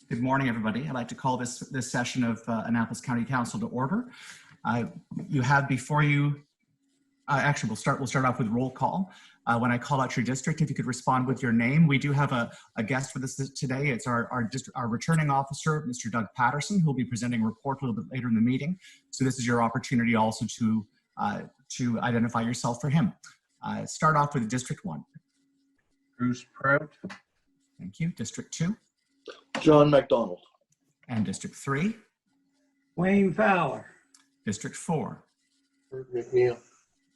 Good morning, everybody. I'd like to call this session of Annapolis County Council to order. You have before you, actually we'll start off with roll call. When I call out your district, if you could respond with your name. We do have a guest with us today. It's our returning officer, Mr. Doug Patterson, who will be presenting a report a little bit later in the meeting. So this is your opportunity also to identify yourself for him. Start off with District 1. Bruce Prout. Thank you. District 2. John McDonald. And District 3. Wayne Fowler. District 4. Bert McNeil.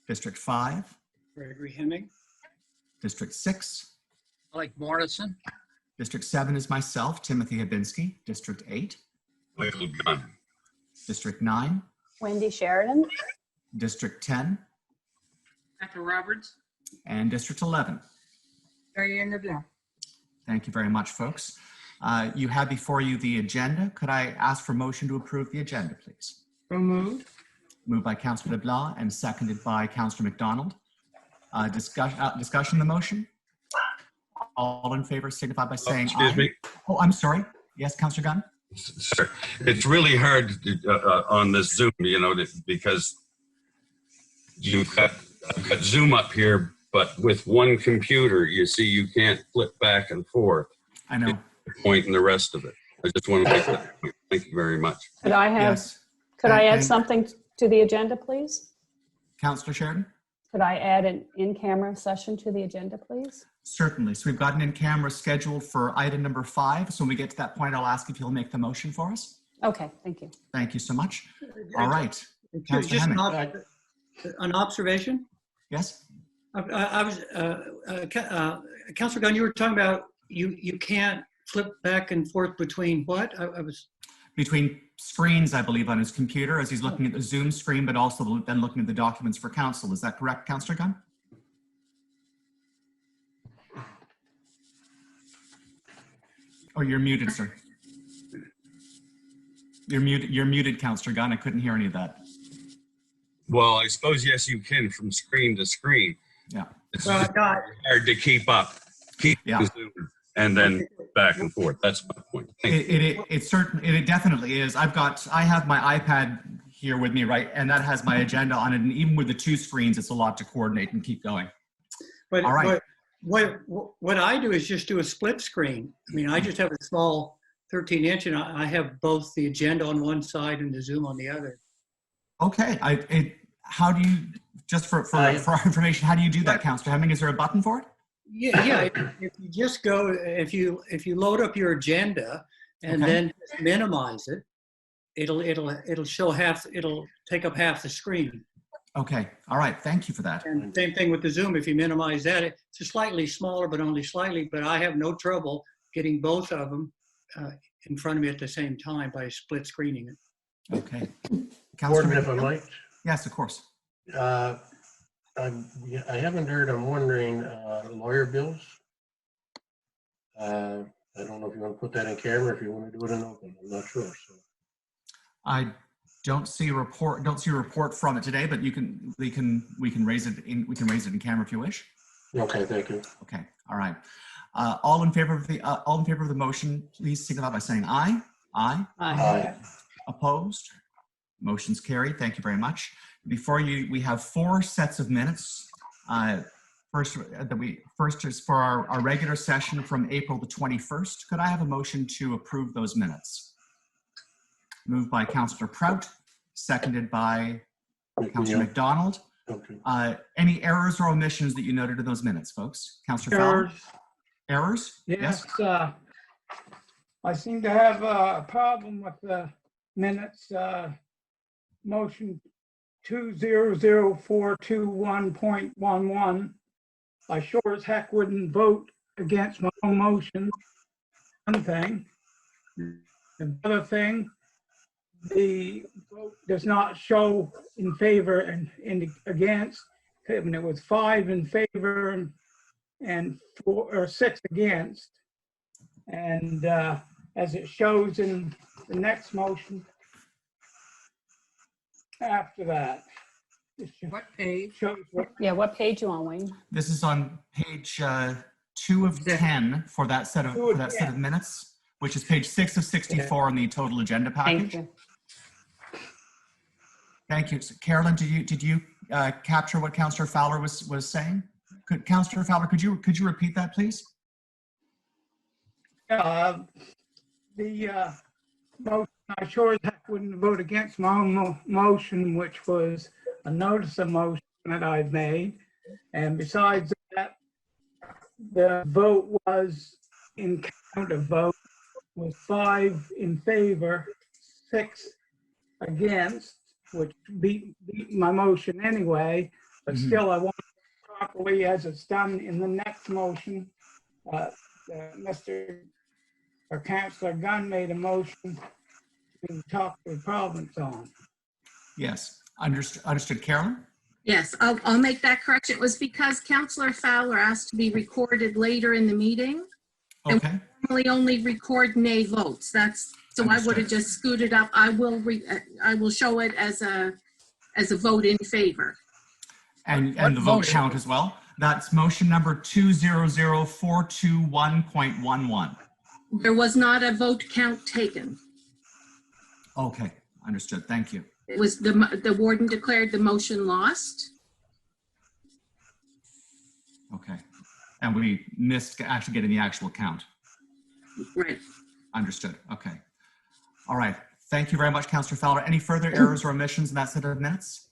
District 5. Gregory Hemming. District 6. Mike Morrison. District 7 is myself, Timothy Habinski. District 8. Michael Gunn. District 9. Wendy Sheridan. District 10. Becca Roberts. And District 11. Diane Navarro. Thank you very much, folks. You have before you the agenda. Could I ask for motion to approve the agenda, please? So moved. Moved by Councillor LeBlanc and seconded by Councillor McDonald. Discussion on the motion? All in favor signify by saying Excuse aye. me. Oh, I'm sorry. Yes, Councillor Gunn? Sir, it's really hard on this Zoom, because I've got Zoom up here, but with one computer, you see, you can't flip back and forth. I know. Point in the rest of it. I just want to make that point. Thank you very much. Could I have, Yes. could I add And- something to the agenda, please? Councillor Sheridan? Could I add an in-camera session to the agenda, please? Certainly. So we've got an in-camera scheduled for item number 5. So when we get to that point, I'll ask if you'll make the motion for us. Okay, thank you. Thank you so much. All right. Just Councillor an observation. Yes? I was, Councilor Gunn, you were talking about you can't flip back and forth between what? I was. Between screens, I believe, on his computer as he's looking at the Zoom screen, but also then looking at the documents for council. Is that correct, Councillor Gunn? Oh, you're muted, sir. You're muted, Councillor Gunn. I couldn't hear any of that. Well, I suppose, yes, you can from screen to screen. Yeah. It's Well, just hard to keep up. Yeah. The Zoom and then back and forth. That's my point. Thank you. It definitely is. I have my iPad here with me, right? And that has my agenda on it. And even with the 2 screens, it's a lot to coordinate and keep going. But, All right. what I do is just do a split screen. I mean, I just have a small 13-inch and I have both the agenda on one side and the Zoom on the other. Okay. How do you, just for our information, how do you do that, Councillor Hemming? Is there a button for it? Yeah. If you just go, if you load up your agenda and Okay. then just minimize it, it'll show it'll take up half the screen. Okay. All right. Thank you for that. And same thing with the Zoom. If you minimize that, it's just slightly smaller, but only slightly. But I have no trouble getting both of them in front of me at the same time by split screening it. Okay. Boardman, if I might. Yes, of course. I haven't heard, I'm wondering, lawyer bills. I don't know if you want to put that in camera, if you want to do it in open, I'm not sure. So I don't see a report from it today, but we can raise it in camera if you wish. okay, thank you. Okay. All right. All in favor of the motion, please signify by saying aye. Aye. Aye. Opposed? Motion's carried. Thank you very much. Before you, we have 4 sets of minutes. First is for our regular session from April the 21st. Could I have a motion to approve those minutes? Moved by Councillor Prout, seconded by Councillor McDonald. Okay. Any errors or omissions that you noted in those minutes, folks? Councillor Fowler? Errors? Yes. I seem to have a problem with the minutes. Motion 200421.11. I sure as heck wouldn't vote against my own motion. One thing. Another thing, the vote does not show in favor and against. I mean, it was 5 in favor and 4 or 6 against. And as it shows in the next motion after that. What page? Shows what, Yeah, what page you on, Wayne? This is on page 2 of 10 for that set of minutes. which is page 6 of 64 in the total agenda Thank package. you. Thank you. So, Carolyn, did you capture what Councillor Fowler was saying? Councillor Fowler, could you repeat that, please? The motion, I sure as heck wouldn't vote against my own motion, which was a notice of motion that I've made. And besides that, the vote was in count of vote with 5 in favor, 6 against, which beat my motion anyway. But Mhm. still, I want it properly as it's done in the next motion. Councillor Gunn made a motion to talk to the province on. Yes, understood. Carolyn? Yes, I'll make that correction. It was because Councillor Fowler asked to be recorded later in the meeting. Okay, Normally only record nay votes. So I would have Understood. just scooted up. I will show it as a vote in favor. and What the vote motion? count as well. That's motion number 200421.11. There was not a vote count taken. Okay, understood. Thank you. It was the warden declared the motion lost. Okay. And we missed actually getting the actual count. Right. Understood. Okay. All right. Thank you very much, Councillor Fowler. Any further errors or omissions in that set of minutes?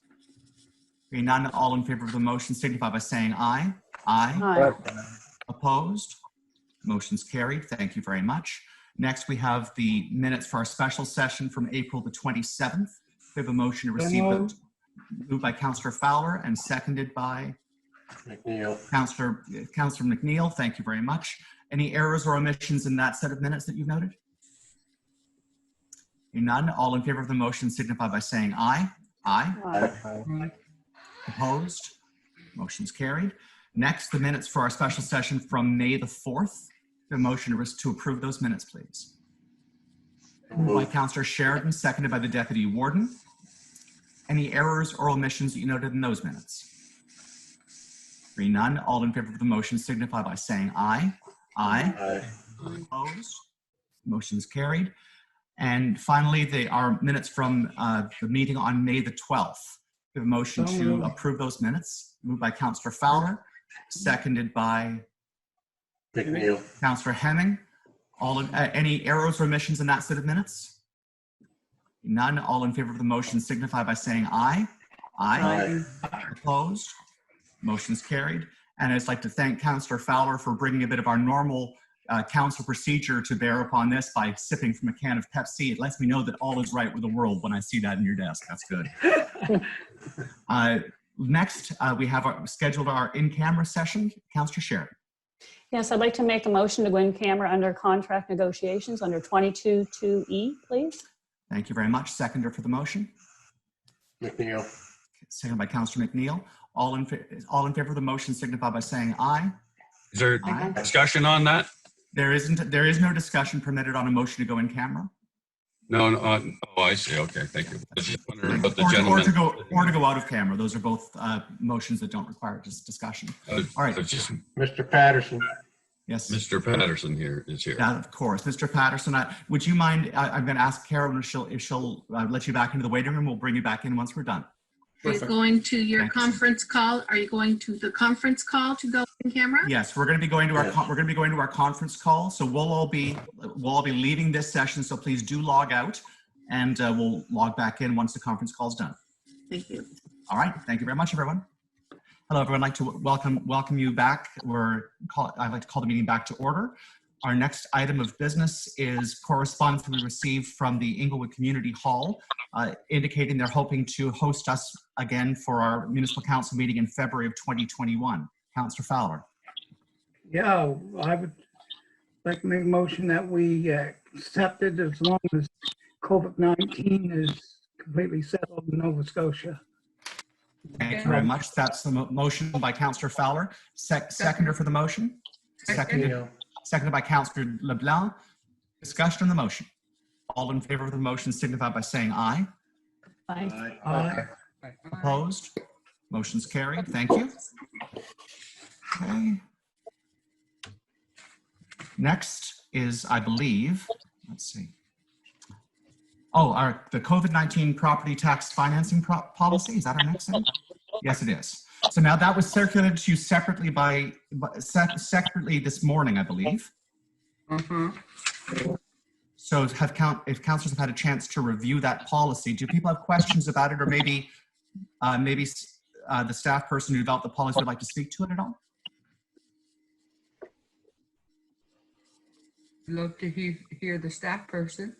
Being none, all in favor of the motion signify by saying aye. Aye. Aye. Opposed? Motion's carried. Thank you very much. Next, we have the minutes for our special session from April the 27th. We have a motion to receive moved. moved by Councillor Fowler and seconded by McNeil. Councillor McNeil. Thank you very much. Any errors or omissions in that set of minutes that you've noted? Hearing none, all in favor of the motion signify by saying aye. Aye. Aye. Opposed? Motion's carried. Next, the minutes for our special session from May the 4th. The motion to approve those minutes, please. Moved by Councillor Sheridan, seconded by the Deputy Warden. Any errors or omissions that you noted in those minutes? Hearing none, all in favor of the motion signify by saying aye. Aye. Aye. Opposed? Motion's carried. And finally, our minutes from the meeting on May the 12th. We have a motion So to moved. approve those minutes. Moved by Councillor Fowler, seconded by McNeil. Councillor Hemming. Any errors or omissions in that set of minutes? None. All in favor of the motion signify by saying aye. Aye. Opposed? Motion's carried. And I'd like to thank Councillor Fowler for bringing a bit of our normal council procedure to bear upon this by sipping from a can of Pepsi. It lets me know that all is right with the world when I see that in your desk. That's good. Next, we have scheduled our in-camera session. Councillor Sheridan. Yes, I'd like to make a motion to go in camera under contract negotiations under 22(2)E, please. Thank you very much. Seconder for the motion. McNeil. Seconded by Councillor McNeil. All in favor of the motion signify by saying aye. Is there Aye. discussion on that? There is no discussion permitted on a motion to go in camera. No, oh, I see. Okay, thank you. I was just wondering about the Or gentleman. to go out of camera. Those are both motions that don't require discussion. All right. Just Mr. Patterson. Yes. Mr. Patterson here is here. Yeah, of course. Mr. Patterson, would you mind, I'm going to ask Carolyn if she'll let you back into the waiting room. We'll bring you back in once we're done. Are you going to your Thanks. conference call? Are you going to the conference call to go in camera? Yes, we're going to be going to our Yes. we're going to be going to our conference call. So we'll all be leaving this session. So please do log out, and we'll log back in once the conference call is done. Thank you. All right. Thank you very much, everyone. Hello, everyone. I'd like to welcome you back. I'd like to call the meeting back to order. Our next item of business is correspondence we received from the Inglewood Community Hall, indicating they're hoping to host us again for our municipal council meeting in February of 2021. Councillor Fowler. Yeah, I would like to make a motion that we accept it as long as COVID-19 is completely settled in Nova Scotia. Thank you very much. That's the motion by Councillor Fowler. Seconder for the motion. Seconded by Councillor LeBlanc. Discussion on the motion. All in favor of the motion signify by saying aye. Aye. Aye. Opposed? Motion's carried. Thank you. Okay. Next is, I believe, let's see. Oh, the COVID-19 property tax financing policy, is that our next thing? Yes, it is. So now that was circulated to you separately separately this morning, I believe. So if councillors have had a chance to review that policy, do people have questions about it, or maybe the staff person who developed the policy would like to speak to it at all? Love to hear the staff person.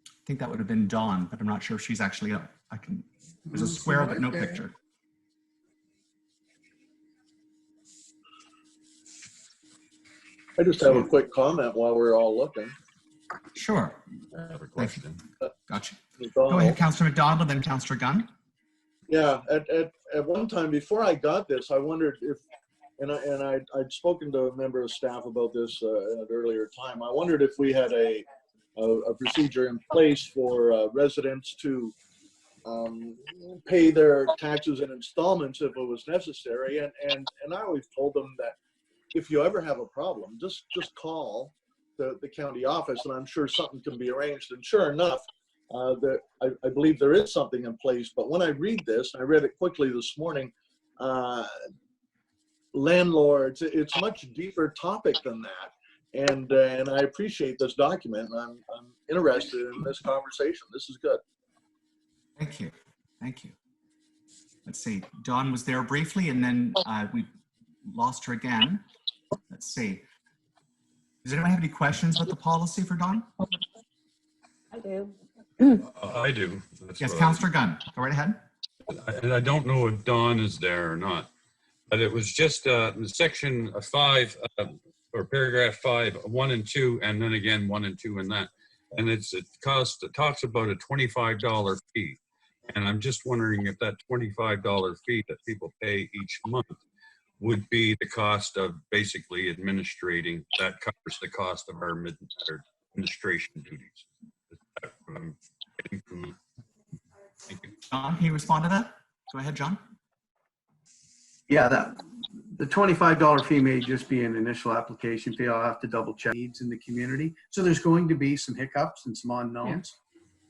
I think that would have been Dawn, but I'm not sure if she's actually up. There's a square but no picture. I just have a quick comment while we're all looking. Sure. I have a question. Gotcha. Go McDonald. ahead, Councillor McDonald, and then Councillor Gunn. Yeah, at one time before I got this, I wondered if, and I'd spoken to a member of staff about this at an earlier time. I wondered if we had a procedure in place for residents to pay their taxes in installments if it was necessary. And I always told them that if you ever have a problem, just call the county office, and I'm sure something can be arranged. And sure enough, I believe there is something in place. But when I read this, I read it quickly this morning, landlords, it's a much deeper topic than that. And I appreciate this document, and I'm interested in this conversation. This is good. Thank you. Thank you. Let's see. Dawn was there briefly, and then we lost her again. Let's see. Does anyone have any questions about the policy for Dawn? I do. I do. That's Yes, what Councillor Gunn. Go right ahead. And I don't know if Dawn is there or not, but it was just section 5 or paragraph 5, 1 and 2, and then again 1 and 2 in that. And it talks about a $25 fee. And I'm just wondering if that $25 fee that people pay each month would be the cost of basically administrating, that covers the cost of our administration duties. Thank you. John, can you respond to that? Go ahead, John. Yeah, the $25 fee may just be an initial application fee. I'll have to double check needs in the community. So there's going to be some hiccups and some unknowns.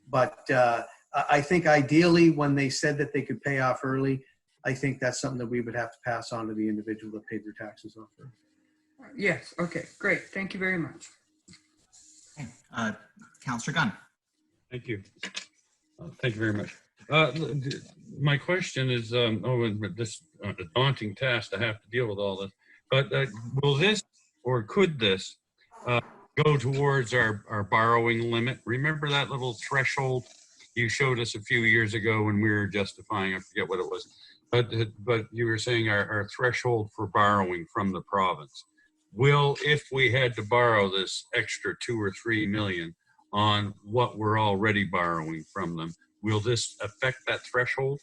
But I think ideally when they said that they could pay off early, I think that's something that we would have to pass on to the individual that paid their taxes off early. Yes, okay, great. Thank you very much. Okay. Councillor Gunn. Thank you. Thank you very much. My question is, this a daunting task to have to deal with all this, but will this or could this go towards our borrowing limit? Remember that little threshold you showed us a few years ago when we were justifying, I forget what it was, but you were saying our threshold for borrowing from the province. Will, if we had to borrow this extra 2 or 3 million on what we're already borrowing from them, will this affect that threshold?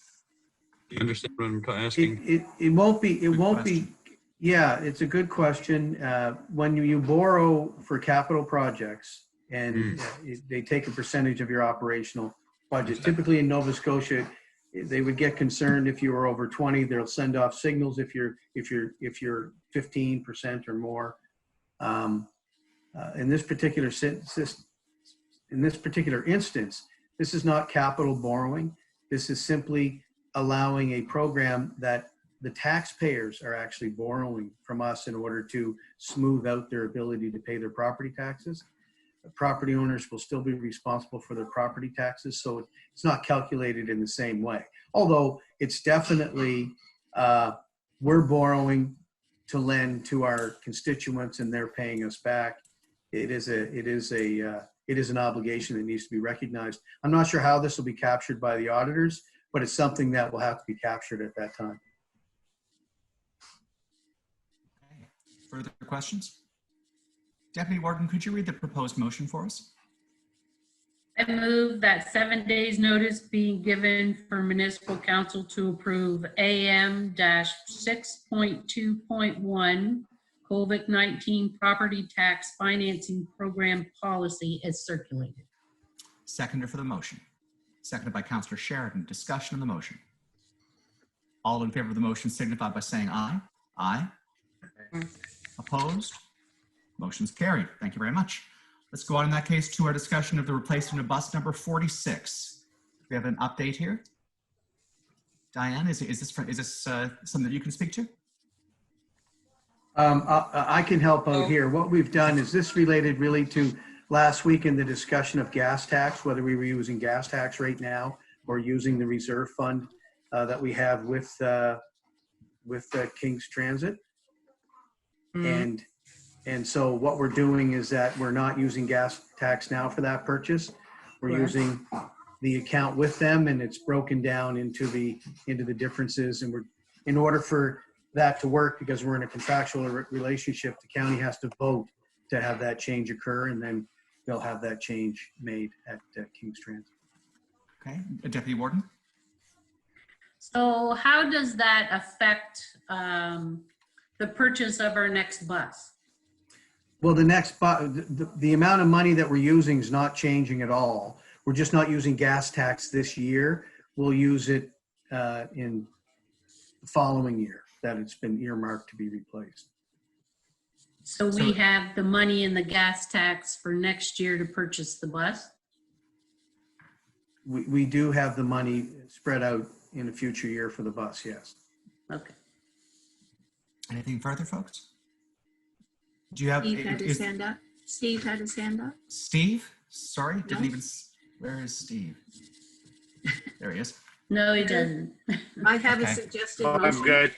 You understand what I'm asking? It won't be. Yeah, it's a good question. When you borrow for capital projects and they take a percentage of your operational budget, typically in Nova Scotia, they would get concerned if you were over 20. They'll send off signals if you're 15% or more. In this particular instance, this is not capital borrowing. This is simply allowing a program that the taxpayers are actually borrowing from us in order to smooth out their ability to pay their property taxes. The property owners will still be responsible for their property taxes, so it's not calculated in the same way. Although it's definitely, we're borrowing to lend to our constituents and they're paying us back. It is an obligation that needs to be recognized. I'm not sure how this will be captured by the auditors, but it's something that will have to be captured at that time. Okay. Further questions? Deputy Warden, could you read the proposed motion for us? I move that 7 days notice being given for municipal council to approve AM-6.2.1 COVID-19 property tax financing program policy as circulated. Seconder for the motion. Seconded by Councillor Sheridan. Discussion on the motion. All in favor of the motion signify by saying aye. Aye. Opposed? Motion's carried. Thank you very much. Let's go on in that case to our discussion of the replacement of bus number 46. We have an update here. Diane, is this something that you can speak to? I can help out here. What we've done is this related really to last week in the discussion of gas tax, whether we were using gas tax right now or using the reserve fund that we have with King's Transit. And so what we're doing is that we're not using gas tax now for that purchase. We're Right. using the account with them, and it's broken down into the differences. And in order for that to work, because we're in a contractual relationship, the county has to vote to have that change occur, and then they'll have that change made at King's Transit. Okay, Deputy Warden. So how does that affect the purchase of our next bus? Well, the amount of money that we're using is not changing at all. We're just not using gas tax this year. We'll use it in the following year that it's been earmarked to be replaced. So we have the money in the gas tax for next year to purchase the bus? We do have the money spread out in a future year for the bus, yes. Okay. Anything further, folks? Do you have? Steve had his hand up. Steve had his hand up. Steve? Sorry, didn't No. even. Where is Steve? There he is. No, he doesn't. I have a Okay. suggested I'm motion. good.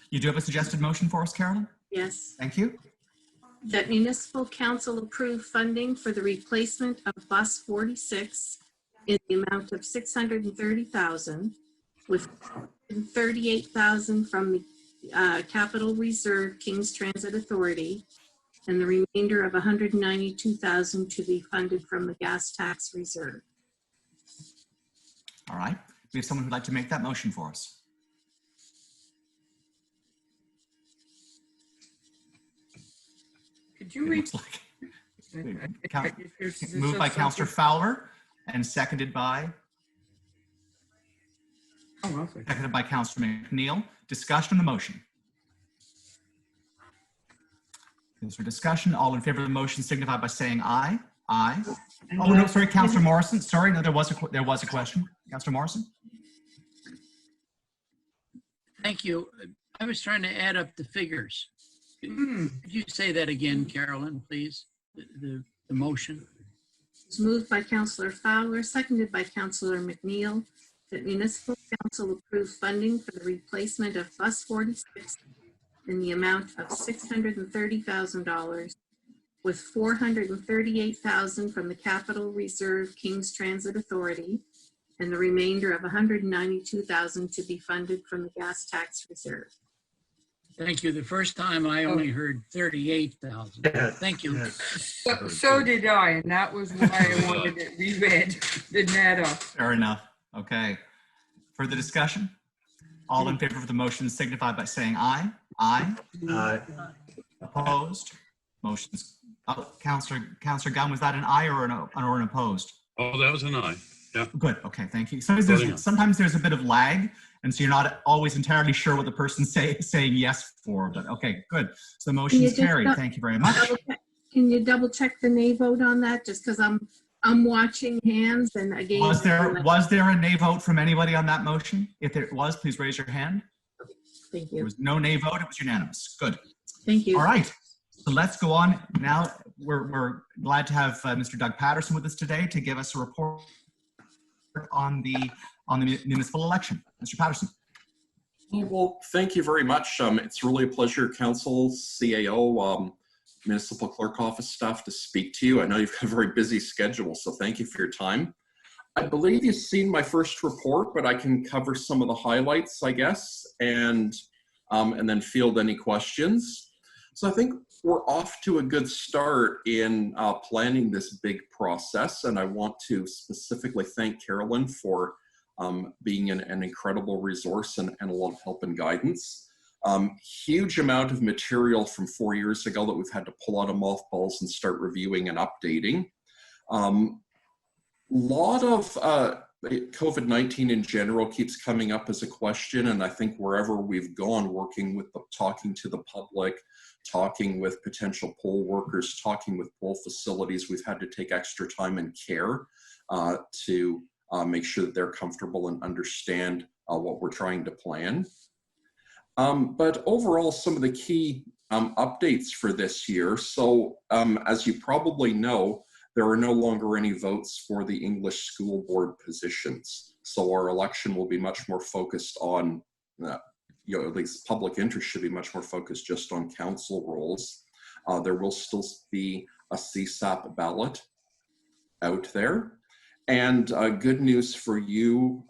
You do have a suggested motion for us, Carolyn? Yes. Thank you. That municipal council approve funding for the replacement of bus 46 in the amount of $630,000, with $38,000 from the Capital Reserve King's Transit Authority, and the remainder of $192,000 to be funded from the gas tax reserve. All right. We have someone who'd like to make that motion for us. Could you It read? looks like. There's Moved by Councillor Fowler and seconded by Councillor McNeil. Discussion on the motion. Is there discussion? All in favor of the motion signify by saying aye. Aye. Oh, no, sorry, Councillor Morrison. Sorry, no, there was a question. Councillor Morrison? Thank you. I was trying to add up the figures. Could you say that again, Carolyn, please? The motion. It's moved by Councillor Fowler, seconded by Councillor McNeil, that municipal council approve funding for the replacement of bus 46 in the amount of $630,000, with $438,000 from the Capital Reserve King's Transit Authority, and the remainder of $192,000 to be funded from the gas tax reserve. Thank you. The first time I only heard 38,000. Thank you. So did I, and that was why I wanted it reread. Didn't add up. Fair enough. Okay. Further discussion? All in favor of the motion signify by saying aye. Aye. Opposed? Motion's. Oh, Councillor Gunn, was that an aye or an opposed? Oh, that was an aye. Yeah. Good. Okay. Thank you. Sometimes there's a bit of lag, and so you're not always entirely sure what the person's saying yes for. But okay, good. So the motion is carried. Thank you very much. Can you double check the nay vote on that? Just because I'm watching hands, and again. Was there a nay vote from anybody on that motion? If there was, please raise your hand. Thank There you. was no nay vote. It was unanimous. Good. Thank you. All right. So let's go on. Now we're glad to have Mr. Doug Patterson with us today to give us a report on the municipal election. Mr. Patterson. Well, thank you very much. It's really a pleasure, Council, CAO, Municipal Clerk Office staff, to speak to you. I know you've got a very busy schedule, so thank you for your time. I believe you've seen my first report, but I can cover some of the highlights, I guess, and then field any questions. So I think we're off to a good start in planning this big process, and I want to specifically thank Carolyn for being an incredible resource and a lot of help and guidance. Huge amount of material from 4 years ago that we've had to pull out of mothballs and start reviewing and updating. Lot of COVID-19 in general keeps coming up as a question, and I think wherever we've gone, talking to the public, talking with potential poll workers, talking with poll facilities, we've had to take extra time and care to make sure that they're comfortable and understand what we're trying to plan. But overall, some of the key updates for this year. So as you probably know, there are no longer any votes for the English school board positions. So our election will be much more focused on, at least public interest should be much more focused just on council roles. There will still be a CSAP ballot out there. And good news for you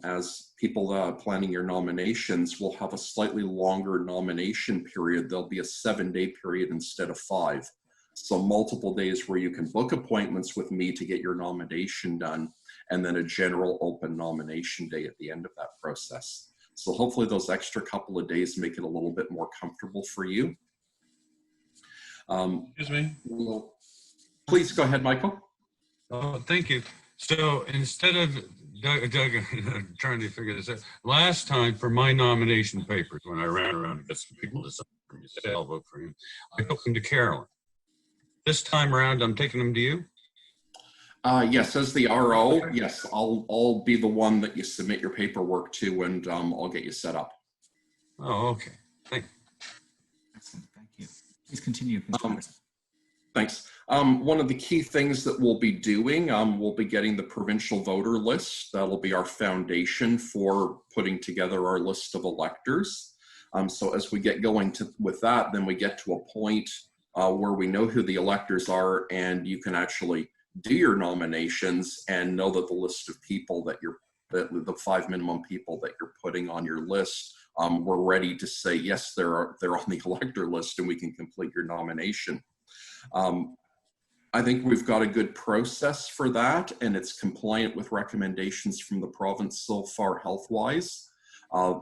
as people planning your nominations, will have a slightly longer nomination period. There'll be a 7-day period instead of 5. So multiple days where you can book appointments with me to get your nomination done, and then a general open nomination day at the end of that process. So hopefully those extra couple of days make it a little bit more comfortable for you. Excuse me. Please go ahead, Michael. Oh, thank you. So instead of Doug trying to figure this out, last time for my nomination papers, when I ran around to get some people to sign for me, say I'll vote for him, I took them to Carolyn. This time around, I'm taking them to you? Yes, as the RO, yes, I'll be the one that you submit your paperwork to, and I'll get you set up. Oh, okay. Excellent, thank you. Please continue, Mr. Congressman. Thanks. One of the key things that we'll be doing, we'll be getting the provincial voter list. That'll be our foundation for putting together our list of electors. So as we get going with that, then we get to a point where we know who the electors are, and you can actually do your nominations and know that the list of people that the 5 minimum people that you're putting on your list, we're ready to say, yes, they're on the elector list and we can complete your nomination. I think we've got a good process for that, and it's compliant with recommendations from the province so far health-wise,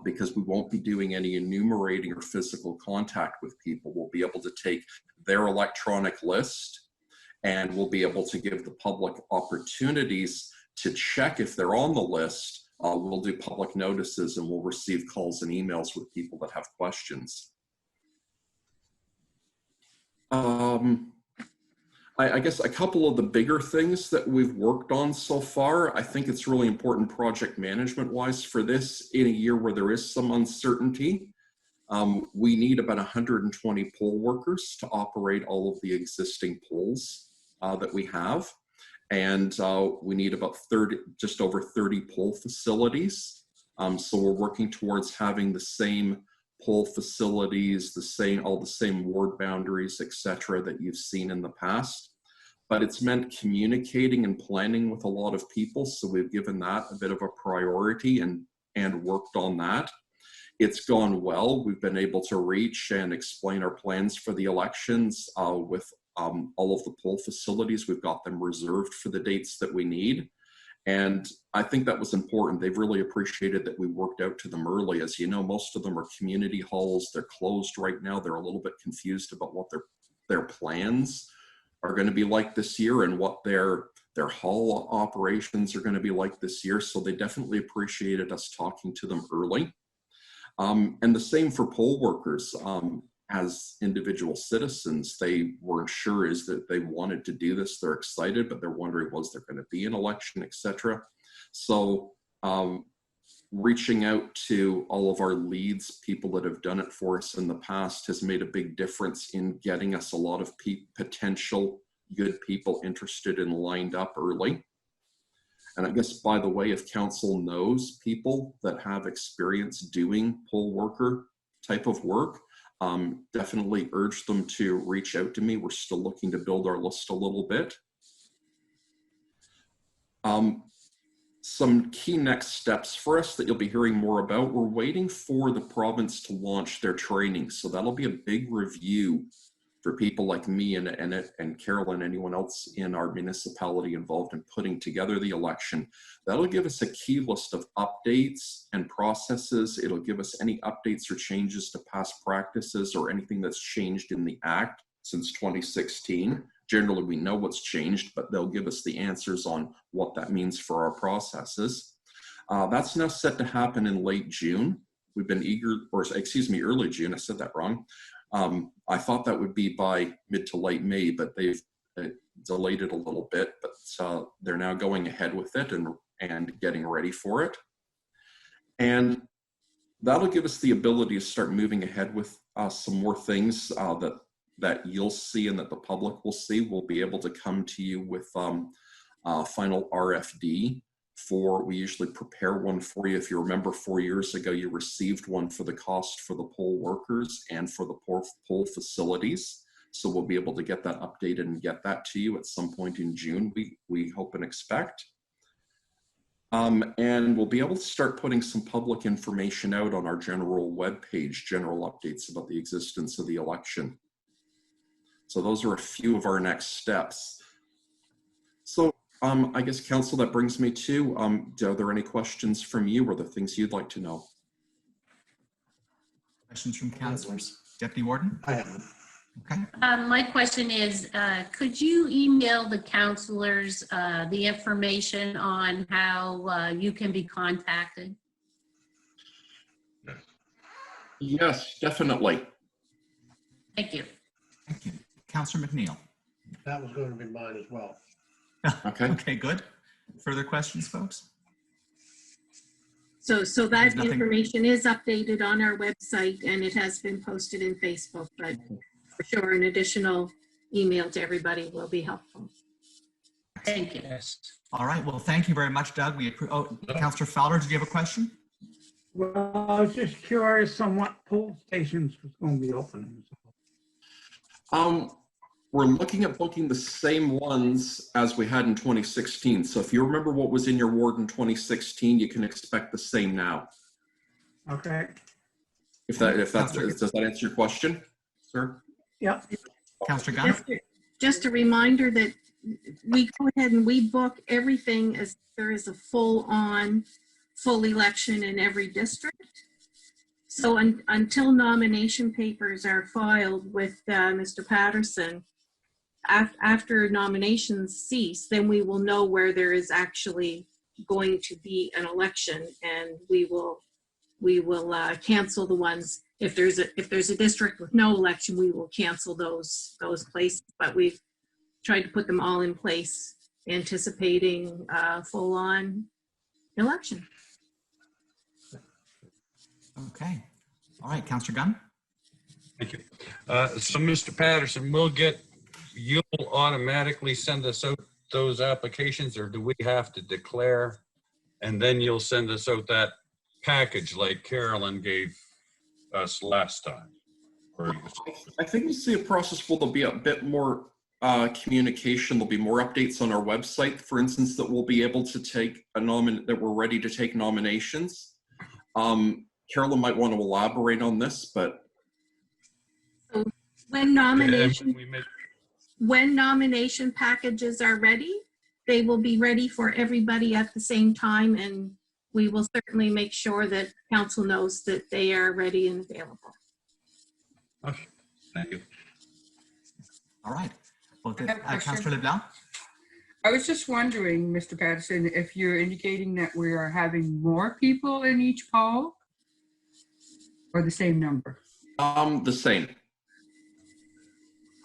because we won't be doing any enumerating or physical contact with people. We'll be able to take their electronic list, and we'll be able to give the public opportunities to check if they're on the list. We'll do public notices, and we'll receive calls and emails with people that have questions. I guess a couple of the bigger things that we've worked on so far, I think it's really important project management wise for this in a year where there is some uncertainty. We need about 120 poll workers to operate all of the existing polls that we have. And we need about just over 30 poll facilities. So we're working towards having the same poll facilities, all the same ward boundaries, et cetera, that you've seen in the past. But it's meant communicating and planning with a lot of people. So we've given that a bit of a priority and worked on that. It's gone well. We've been able to reach and explain our plans for the elections with all of the poll facilities. We've got them reserved for the dates that we need. And I think that was important. They've really appreciated that we worked out to them early. As you know, most of them are community halls. They're closed right now. They're a little bit confused about what their plans are going to be like this year and what their hall operations are going to be like this year. So they definitely appreciated us talking to them early. And the same for poll workers. As individual citizens, they weren't sure that they wanted to do this. They're excited, but they're wondering, was there going to be an election, etc. So reaching out to all of our leads, people that have done it for us in the past, has made a big difference in getting us a lot of potential good people interested and lined up early. And I guess, by the way, if council knows people that have experience doing poll worker type of work, definitely urge them to reach out to me. We're still looking to build our list a little bit. Some key next steps for us that you'll be hearing more about. We're waiting for the province to launch their training. So that'll be a big review for people like me and Carolyn, anyone else in our municipality involved in putting together the election. That'll give us a key list of updates and processes. It'll give us any updates or changes to past practices or anything that's changed in the Act since 2016, Generally, we know what's changed, but they'll give us the answers on what that means for our processes. That's now set to happen in late June. We've been early June. I said that wrong. I thought that would be by mid to late May, but they've delayed it a little bit, but they're now going ahead with it and getting ready for it. And that'll give us the ability to start moving ahead with some more things that you'll see and that the public will see. We'll be able to come to you with final RFD we usually prepare one for you. If you remember 4 years ago, you received one for the cost for the poll workers and for the poll facilities. So we'll be able to get that updated and get that to you at some point in June, we hope and expect. And we'll be able to start putting some public information out on our general webpage, general updates about the existence of the election. So those are a few of our next steps. So I guess, Council, that brings me to, are there any questions from you or the things you'd like to know? Questions from councilors? Deputy Warden? I haven't. Okay. My question is, could you email the counselors the information on how you can be contacted? Yes, definitely. Thank you. Thank you. Councilor McNeil. That was going to be mine as well. Okay. Okay, good. Further questions, folks? So that There's nothing- information is updated on our website and it has been posted in Facebook, but for sure an additional email to everybody will be helpful. Thank you. Yes. All right. Well, thank you very much, Doug. Councilor Fowler, did you have a question? Well, I was just curious on what poll stations was going to be opening. We're looking at booking the same ones as we had in 2016. So if you remember what was in your ward in 2016, you can expect the same now. Okay. Does that answer your question, sir? Yep. Councilor Gunn? Just a reminder that we go ahead and we book everything as there is a full election in every district. So until nomination papers are filed with Mr. Patterson, after nominations cease, then we will know where there is actually going to be an election, and we will cancel the ones. If there's a district with no election, we will cancel those places. But we've tried to put them all in place, anticipating full-on election. Okay. All right, Councilor Gunn? Thank you. So Mr. Patterson, you'll automatically send us out those applications, or do we have to declare and then you'll send us out that package like Carolyn gave us last time? I think we'll see a process where there'll be a bit more communication. There'll be more updates on our website, for instance, that we'll be able to take that we're ready to take nominations. Carolyn might want to elaborate on this, but So when nomination packages are ready, they will be ready for everybody at the same time, and we will certainly make sure that council knows that they are ready and available. Okay, thank you. All right. Well, I have a question. Councilor LeBlanc? I was just wondering, Mr. Patterson, if you're indicating that we are having more people in each poll or the same number? the same.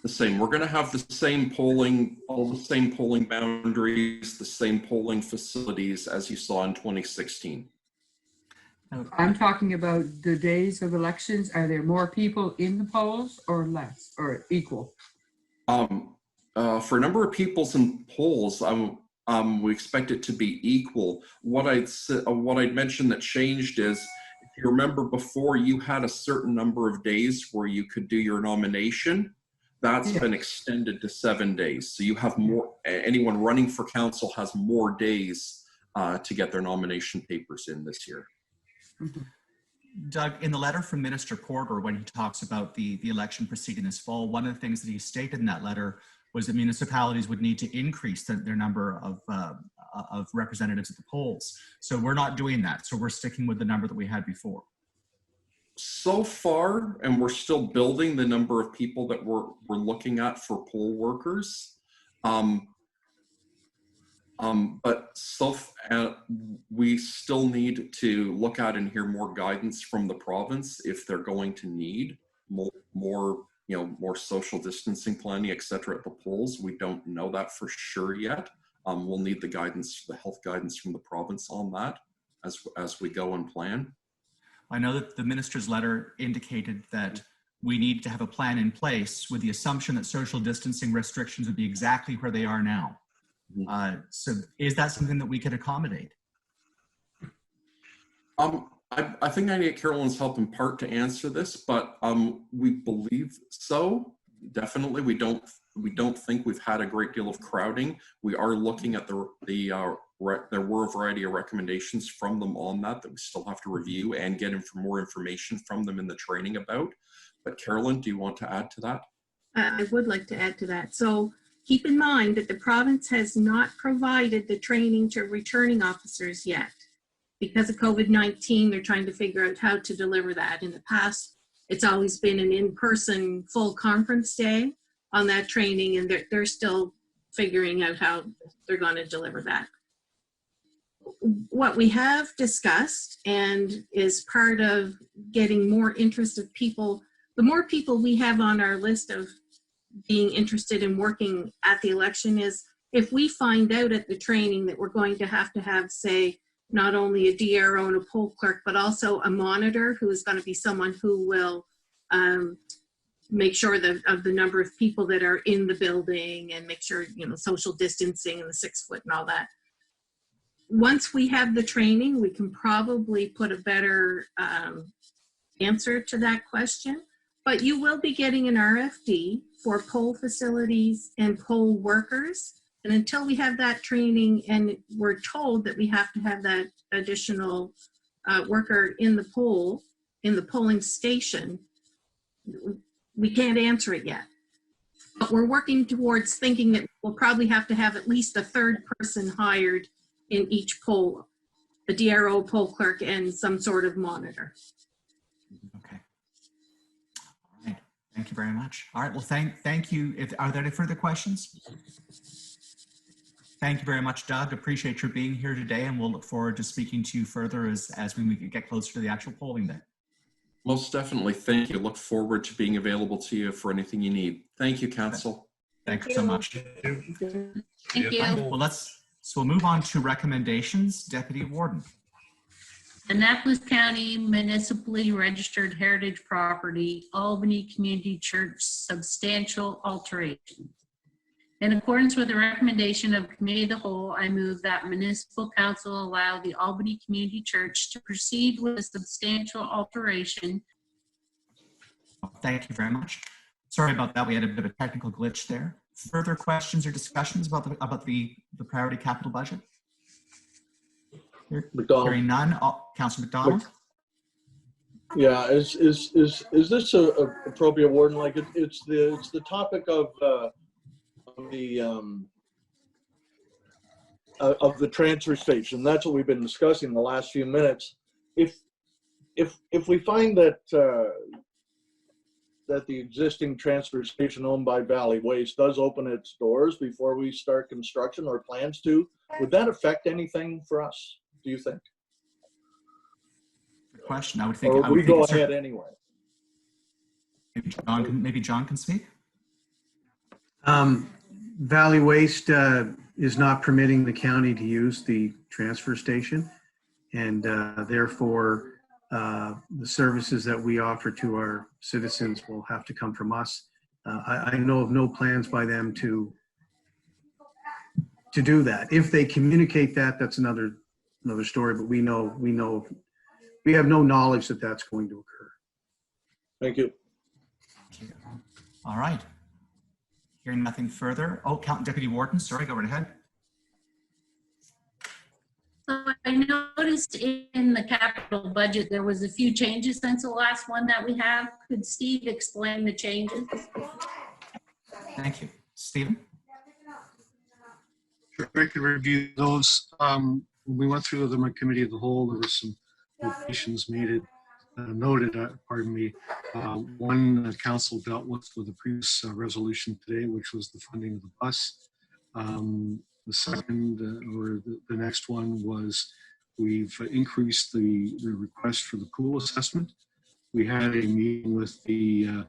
The same. We're going to have the same polling, all the same polling boundaries, the same polling facilities as you saw in 2016. I'm talking about the days of elections. Are there more people in the polls or less or equal? For a number of peoples in polls, we expect it to be equal. What I'd mentioned that changed is, if you remember before, you had a certain number of days where you could do your nomination. That's been extended to 7 days. So you have more, anyone running for council has more days to get their nomination papers in this year. Mm-hmm. Doug, in the letter from Minister Porter, when he talks about the election proceeding this fall, one of the things that he stated in that letter was that municipalities would need to increase their number of representatives at the polls. So we're not doing that. So we're sticking with the number that we had before. So far, and we're still building the number of people that we're looking at for poll workers. But we still need to look at and hear more guidance from the province if they're going to need more social distancing planning, et cetera, at the polls. We don't know that for sure yet. We'll need the guidance, the health guidance from the province on that as we go and plan. I know that the minister's letter indicated that we need to have a plan in place with the assumption that social distancing restrictions would be exactly where they are now. So is that something that we could accommodate? I think I need Carolyn's help in part to answer this, but we believe so. Definitely, we don't think we've had a great deal of crowding. We are looking at there were a variety of recommendations from them on that we still have to review and get more information from them in the training about. But Carolyn, do you want to add to that? I would like to add to that. So keep in mind that the province has not provided the training to returning officers yet. Because of COVID-19, they're trying to figure out how to deliver that. In the past, it's always been an in-person full conference day on that training, and they're still figuring out how they're going to deliver that. What we have discussed and is part of getting more interested people, the more people we have on our list of being interested in working at the election is if we find out at the training that we're going to have, say, not only a DRO and a poll clerk, but also a monitor who is going to be someone who will make sure of the number of people that are in the building and make sure, social distancing and the 6 foot and all that. Once we have the training, we can probably put a better answer to that question. But you will be getting an RFD for poll facilities and poll workers. And until we have that training and we're told that we have to have that additional worker in the polling station, we can't answer it yet. But we're working towards thinking that we'll probably have to have at least a third person hired in each poll, a DRO, poll clerk, and some sort of monitor. Okay. All right. Thank you very much. All right. Well, thank you. Are there any further questions? Thank you very much, Doug. Appreciate your being here today, and we'll look forward to speaking to you further as we get closer to the actual polling day. Most definitely. Thank you. Look forward to being available to you for anything you need. Thank you, Council. Thank you so much. Thank you. Well, we'll move on to recommendations. Deputy Warden. Annapolis County Municipally Registered Heritage Property, Albany Community Church, substantial alteration. In accordance with the recommendation of Committee of the Whole, I move that Municipal Council allow the Albany Community Church to proceed with a substantial alteration. Thank you very much. Sorry about that. We had a bit of a technical glitch there. Further questions or discussions about the priority capital budget? McDonald. Hearing none. Councillor McDonald. Yeah, is this a appropriate, Warden? Like it's the topic of the transfer station. That's what we've been discussing the last few minutes. If we find that that the existing transfer station owned by Valley Waste does open its doors before we start construction or plans to, would that affect anything for us, do you think? Good question. I would think. Or would we go ahead anyway? Maybe John can speak. Valley Waste is not permitting the county to use the transfer station, and therefore the services that we offer to our citizens will have to come from us. I know of no plans by them to do that. If they communicate that, that's another story. But we have no knowledge that that's going to occur. Thank you. All right. Hearing nothing further. Oh, Deputy Warden, sorry, go right ahead. So I noticed in the capital budget, there was a few changes since the last one that we have. Could Steve explain the changes? Thank you. Stephen? Sure, I could review those. When we went through the Committee of the Whole, there were some notations noted. One council dealt with the previous resolution today, which was the funding of the bus. The second, or the next one was we've increased the request for the pool assessment. We had a meeting with the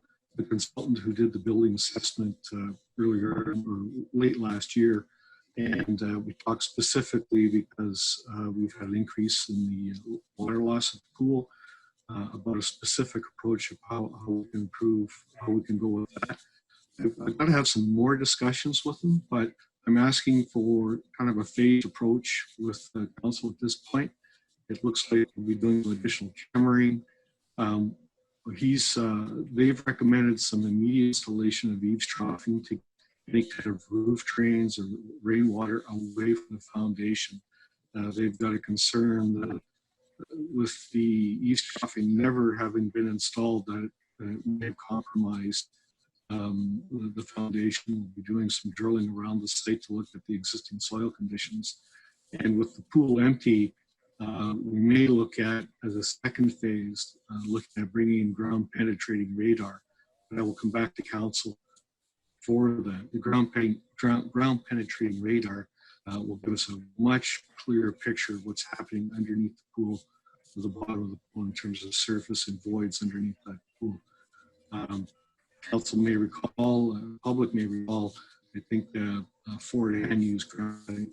consultant who did the building assessment earlier or late last year. And we talked specifically because we've had an increase in the water loss at the pool, about a specific approach of how we can improve, how we can go with that. I've got to have some more discussions with them, but I'm asking for kind of a phased approach with the council at this point. It looks like we'll be doing additional cammering. They've recommended some immediate installation of eaves troughing to make kind of roof drains or rainwater away from the foundation. They've got a concern that with the eaves troughing never having been installed, that it may have compromised the foundation. We'll be doing some drilling around the site to look at the existing soil conditions. And with the pool empty, we may look at, as a second phase, looking at bringing in ground penetrating radar. And I will come back to council for that. The ground penetrating radar will give us a much clearer picture of what's happening underneath the pool, to the bottom of the pool, in terms of surface and voids underneath that pool. Council may recall, public may recall, I think Fort Ann used ground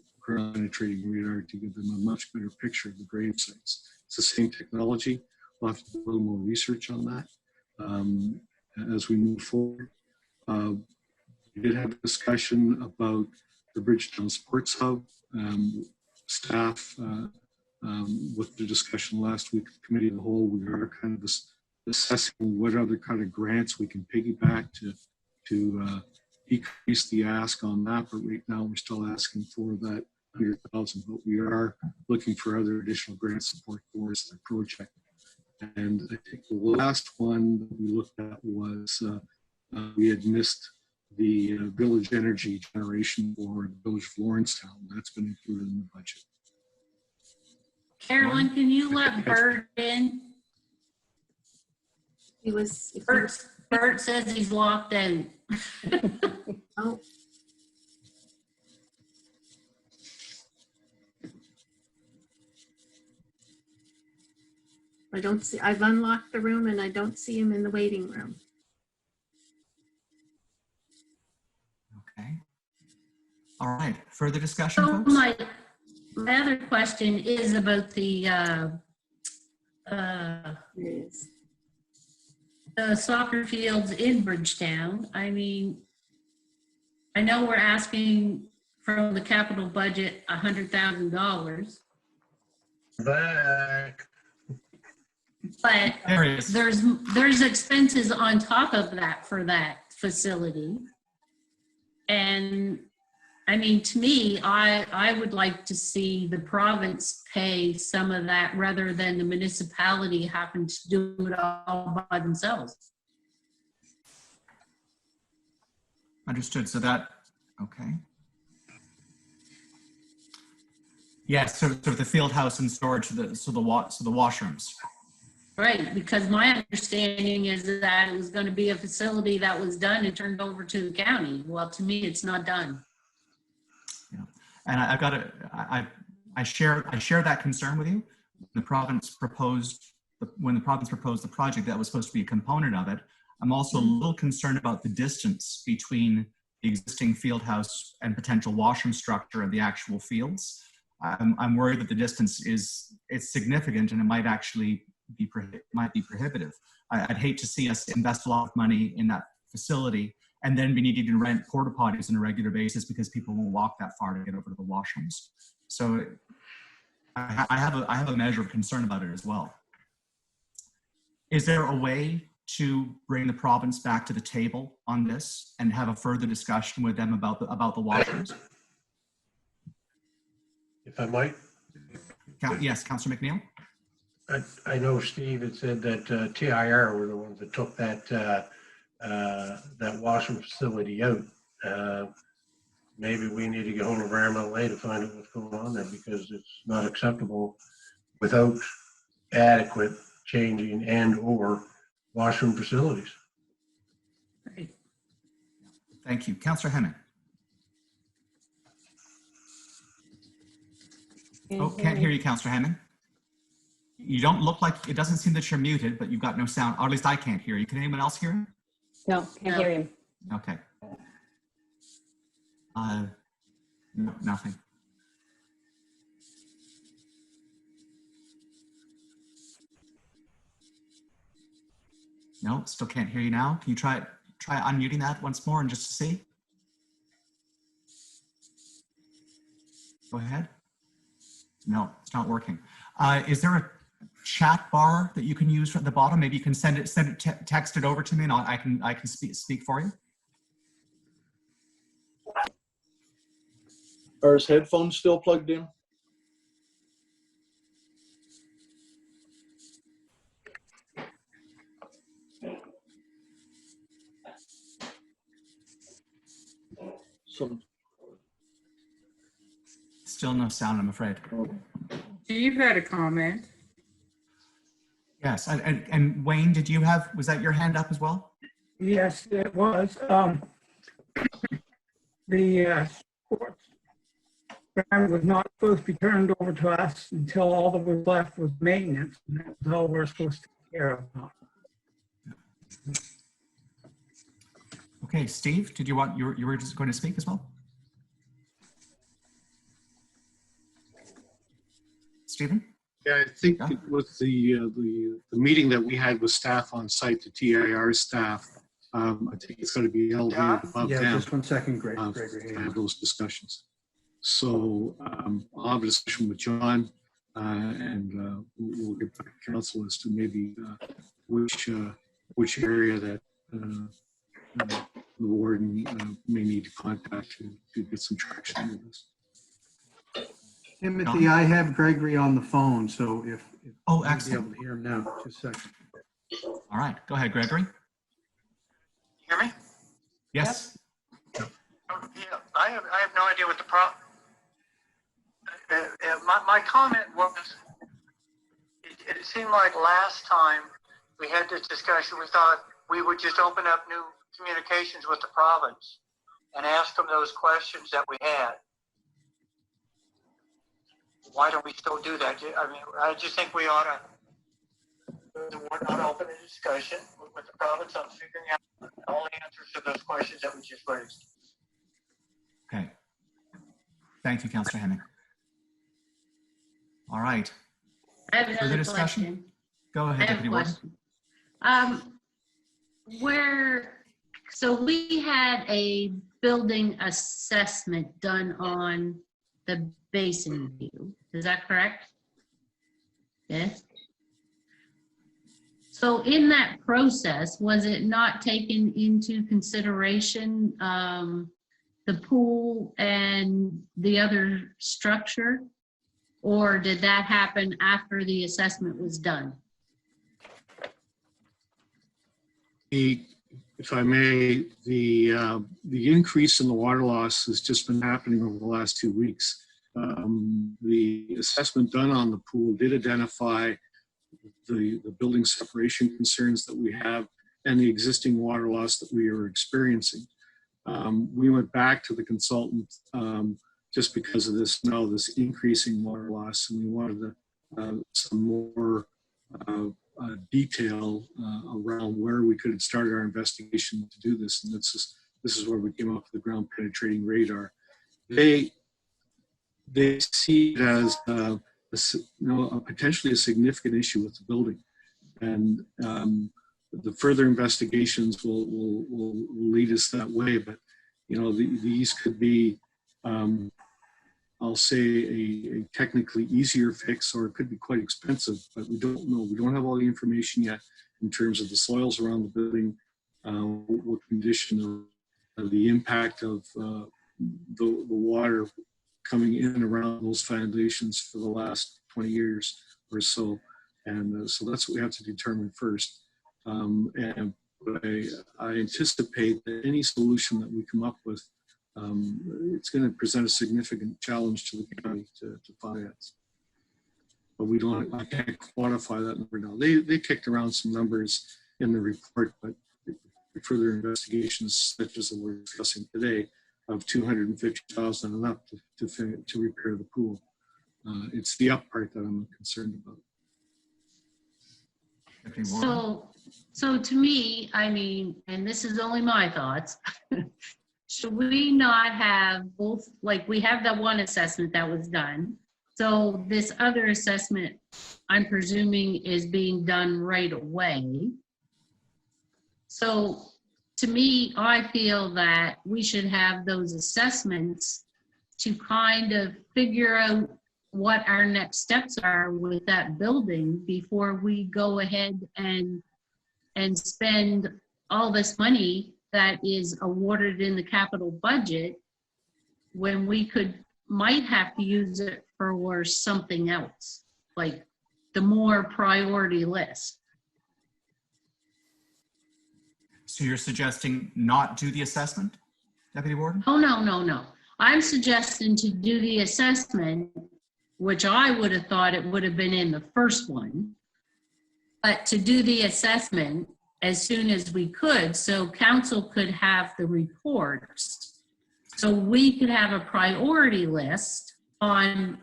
penetrating radar to give them a much better picture of the grave sites. It's the same technology. We'll have to do a little more research on that as we move forward. We did have a discussion about the Bridgetown Sports Hub. Staff, with the discussion last week, Committee of the Whole, we are kind of assessing what other kind of grants we can piggyback to decrease the ask on that. But right now, we're still asking for that 100,000, but we are looking for other additional grant support towards the project. And I think the last one that we looked at was we had missed the village energy generation for the village of Lawrencetown. That's been included in the budget. Carolyn, can you let Bert in? Bert says he's locked in. Oh. I don't see, I've unlocked the room and I don't see him in the waiting room. Okay. All right. Further discussion, So folks? my other question is about the soccer fields in Bridgetown. I mean, I know we're asking from the capital budget $100,000. Back. But There it is. there's expenses on top of that for that facility. And I mean, to me, I would like to see the province pay some of that rather than the municipality having to do it all by themselves. Understood. So that, okay. Yes, so the field house and storage, so the washrooms. Right, because my understanding is that it was going to be a facility that was done and turned over to the county. Well, to me, it's not done. Yeah, and I've got to, I share that concern with you. When the province proposed the project that was supposed to be a component of it, I'm also a little concerned about the distance between the existing field house and potential washroom structure of the actual fields. I'm worried that the distance it's significant and it might actually be prohibitive. I'd hate to see us invest a lot of money in that facility and then be needing to rent porta potties on a regular basis because people won't walk that far to get over to the washrooms. So I have a measure of concern about it as well. Is there a way to bring the province back to the table on this and have a further discussion with them about the washrooms? If I might. Yes, Councillor McNeil. I know Steve had said that TIR were the ones that took that washroom facility out. Maybe we need to get hold of RMLA to find out what's going on there, because it's not acceptable without adequate changing and or washroom facilities. Right. Thank you. Councillor Hemming. Oh, can't hear you, Councillor Hammond. You don't look like, it doesn't seem that you're muted, but you've got no sound, or at least I can't hear you. Can anyone else hear him? No, can't hear him. Okay. No, nothing. No, still can't hear you now. Can you try unmuting that once more and just to see? Go ahead. No, it's not working. Is there a chat bar that you can use at the bottom? Maybe you can text it over to me, and I can speak for you. Are his headphones still plugged in? Still no sound, I'm afraid. Steve had a comment. Yes, and Wayne, was that your hand up as well? Yes, it was. The sports ground was not supposed to be turned over to us until all that was left was maintenance, and that was all we're supposed to take care of. Okay, Steve, did you were just going to speak as well? Stephen? Yeah, I think with the meeting that we had with staff on site, the TIR staff, I think it's going to be held here above Yeah, them. just 1 second, Gregory. To have those discussions. So I'll have a discussion with John, and we'll get back to council as to maybe which area that the warden may need to contact to get some traction with this. Timothy, I have Gregory on the phone, so if Oh, you'll be excellent. able to hear him now. Just a second. All right, go ahead, Gregory. Hear me? Yes. Yeah, I have no idea what the problem. My comment was, it seemed like last time we had this discussion, we thought we would just open up new communications with the province and ask them those questions that we had. Why don't we still do that? I mean, I just think we ought to not open a discussion with the province on figuring out all the answers to those questions that we just raised. Okay. Thank you, Councillor Hemming. All right. I have Further another discussion? question. Go I ahead, have a Deputy Warden. question. So we had a building assessment done on the Basin View. Is that correct? Yes. So in that process, was it not taken into consideration the pool and the other structure? Or did that happen after the assessment was done? If I may, the increase in the water loss has just been happening over the last 2 weeks. The assessment done on the pool did identify the building separation concerns that we have and the existing water loss that we are experiencing. We went back to the consultant just because of this increasing water loss, and we wanted some more detail around where we could have started our investigation to do this. And this is where we came up with the ground penetrating radar. They see it as potentially a significant issue with the building, and the further investigations will lead us that way. But these could be, I'll say, a technically easier fix, or it could be quite expensive. But we don't know. We don't have all the information yet in terms of the soils around the building, what condition of the impact of the water coming in and around those foundations for the last 20 years or so. And so that's what we have to determine first. But I anticipate that any solution that we come up with, it's going to present a significant challenge to the county to finance. But I can't quantify that number now. They kicked around some numbers in the report, but further investigations such as we're discussing today of $250,000 and up to repair the pool. It's the up part that I'm concerned about. Deputy Warden? So to me, I mean, and this is only my thoughts, should we not have both, like we have that one assessment that was done. So this other assessment, I'm presuming is being done right away. So to me, I feel that we should have those assessments to kind of figure out what our next steps are with that building before we go ahead and spend all this money that is awarded in the capital budget when we might have to use it for something else, like the more priority list. So you're suggesting not do the assessment, Deputy Warden? Oh, no. I'm suggesting to do the assessment, which I would have thought it would have been in the first one, but to do the assessment as soon as we could, so council could have the reports, so we could have a priority list on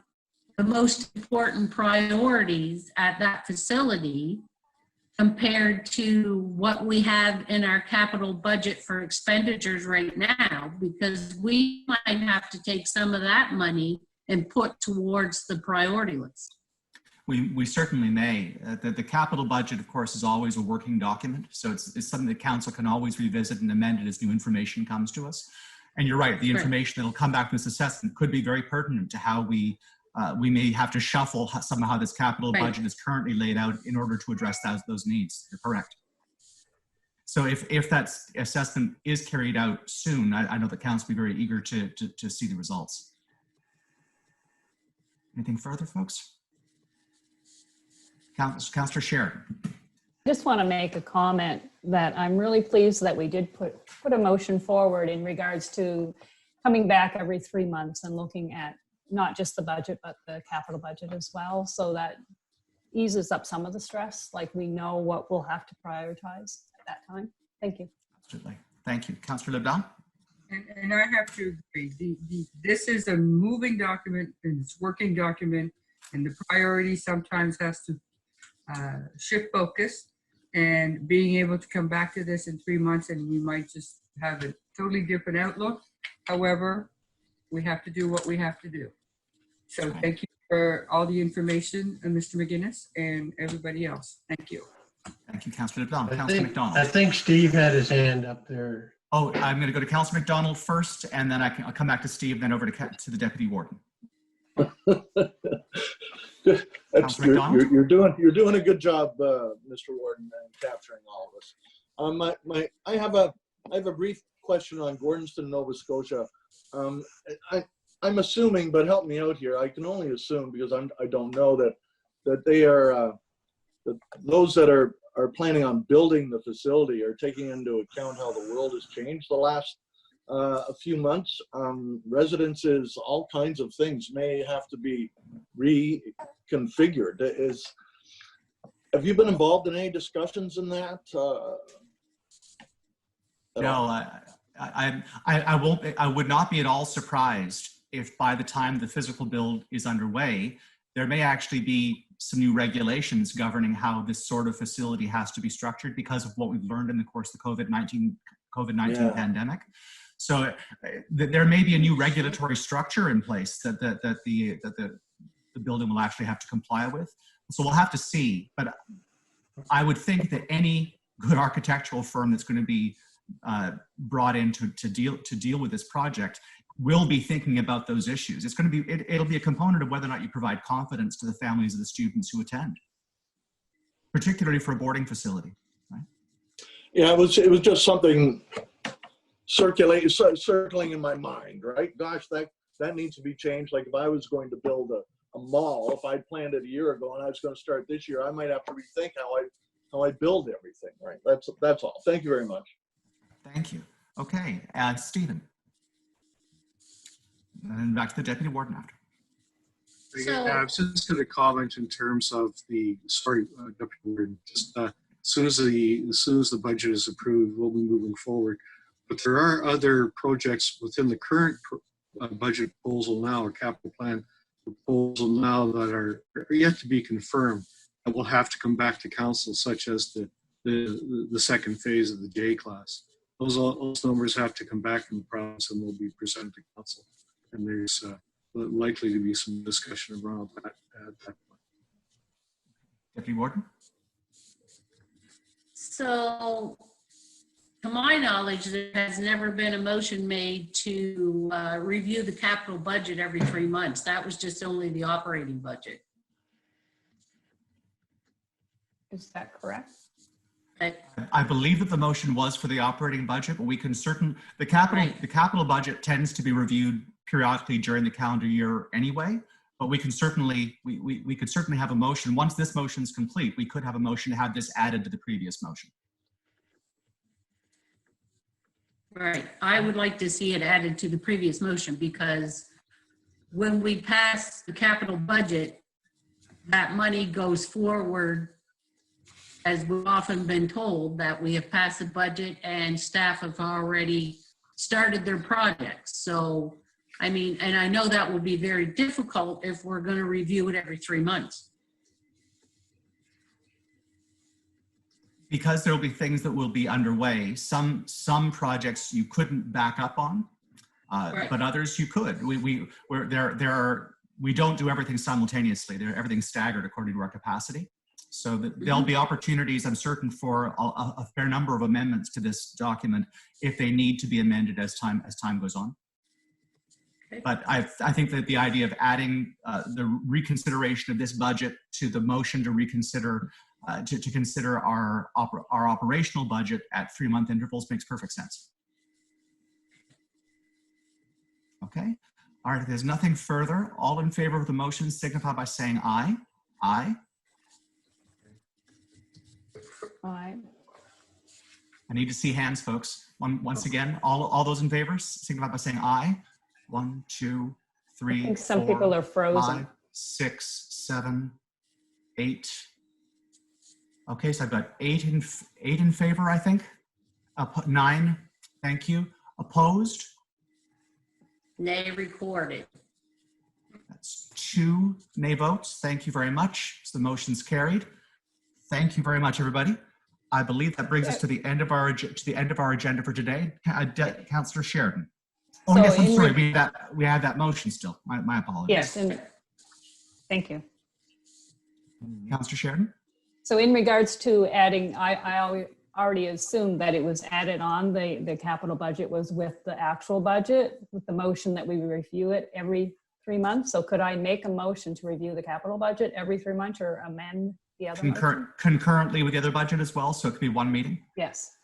the most important priorities at that facility compared to what we have in our capital budget for expenditures right now, because we might have to take some of that money and put towards the priority list. We certainly may. The capital budget, of course, is always a working document. So it's something that council can always revisit and amend it as new information comes to us. And you're right, the information that'll come back from this assessment could be very pertinent to how we may have to shuffle somehow how this capital budget is currently laid out in order to address those needs. You're correct. So if that assessment is carried out soon, I know that council will be very eager to see the results. Anything further, folks? Councillor Sheridan. I just want to make a comment that I'm really pleased that we did put a motion forward in regards to coming back every 3 months and looking at not just the budget, but the capital budget as well. So that eases up some of the stress, like we know what we'll have to prioritize at that time. Thank you. Absolutely. Thank you. Councillor Leblanc? And I have to agree. This is a moving document and it's a working document, and the priority sometimes has to shift focus, and being able to come back to this in 3 months and we might just have a totally different outlook. However, we have to do what we have to do. So thank you for all the information, Mr. McGinnis and everybody else. Thank you. Thank you, Councillor LeBlanc. Councillor McDonald. I think Steve had his hand up there. Oh, I'm going to go to Councillor McDonald first, and then I'll come back to Steve, then over to the Deputy Warden. You're doing a good job, Mr. Warden, and capturing all of us. I have a brief question on Gordonston, Nova Scotia. I'm assuming, but help me out here. I can only assume because I don't know that they are that those that are planning on building the facility are taking into account how the world has changed the last a few months. Residences, all kinds of things may have to be reconfigured. Have you been involved in any discussions in that? No, I would not be at all surprised if by the time the physical build is underway, there may actually be some new regulations governing how this sort of facility has to be structured because of what we've learned in the course of the COVID-19 pandemic. So there may be a new regulatory structure in place that the building will actually have to comply with. So we'll have to see. But I would think that any good architectural firm that's going to be brought in to deal with this project will be thinking about those issues. It's going to be it'll be a component of whether or not you provide confidence to the families of the students who attend, particularly for a boarding facility. Right? Yeah, it was just something circling in my mind. Right? Gosh, that needs to be changed. Like if I was going to build a mall, if I'd planned it a year ago and I was going to start this year, I might have to rethink how I build everything. Right? That's all. Thank you very much. Thank you. Okay, Stephen. And back to the Deputy Warden after. I was just going to comment in terms of the, Deputy Warden, just as soon as the budget is approved, we'll be moving forward. But there are other projects within the current budget proposal now, or capital plan, proposal now that are yet to be confirmed that will have to come back to council, such as the second phase of the J class. Those numbers have to come back from the province and will be presented to council. And there's likely to be some discussion around that at that point. Deputy Warden? So, to my knowledge, there has never been a motion made to review the capital budget every 3 months. That was just only the operating budget. Is that correct? I believe that the motion was for the operating budget, but we can the capital budget tends to be reviewed periodically during the calendar year anyway. But we can certainly we could certainly have a motion once this motion is complete. We could have a motion to have this added to the previous motion. Right. I would like to see it added to the previous motion, because when we pass the capital budget, that money goes forward, as we've often been told that we have passed the budget and staff have already started their projects. So, I mean, and I know that would be very difficult if we're going to review it every 3 months. Because there will be things that will be underway. Some projects you couldn't back up on, Right. but others you could. We don't do everything simultaneously. Everything's staggered according to our capacity. So there'll be opportunities, I'm certain, for a fair number of amendments to this document if they need to be amended as time goes on. But I think that the idea of adding the reconsideration of this budget to the motion to reconsider, to consider our operational budget at 3-month intervals makes perfect sense. Okay. All right. If there's nothing further, all in favor of the motion signify by saying aye. Aye. Aye. I need to see hands, folks. Once again, all those in favor signify by saying aye. 1, 2, 3, I think some 4, people are frozen. 5, 6, 7, 8. Okay, so I've got 8 in favor, I think. 9. Thank you. Opposed? Nay recorded. That's 2 nay votes. Thank you very much. So the motion's carried. Thank you very much, everybody. I believe that brings us to the end of our agenda for today. Councillor Sheridan. Oh, So yes, I'm in sorry. We have that motion still. My apologies. Yes, and thank you. Councillor Sheridan. So in regards to adding, I already assumed that it was added on, the capital budget was with the actual budget, with the motion that we review it every 3 months. So could I make a motion to review the capital budget every 3 months or amend the other motion? Concurrently with the other budget as well, so it could be one meeting? Yes,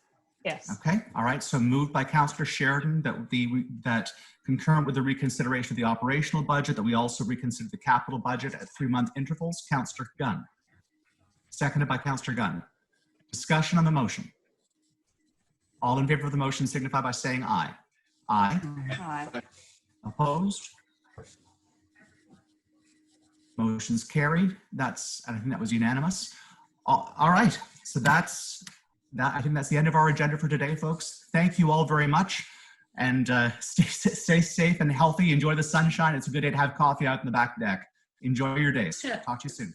yes. Okay, all right, so moved by Councillor Sheridan that concurrent with the reconsideration of the operational budget, that we also reconsider the capital budget at 3-month intervals. Councillor Gunn. Seconded by Councillor Gunn. Discussion on the motion. All in favor of the motion signify by saying aye. Aye. Aye. Opposed? Motion's carried. I think that was unanimous. All right, so I think that's the end of our agenda for today, folks. Thank you all very much, and stay safe and healthy. Enjoy the sunshine. It's a good day to have coffee out in the back deck. Enjoy your days. Talk to you soon.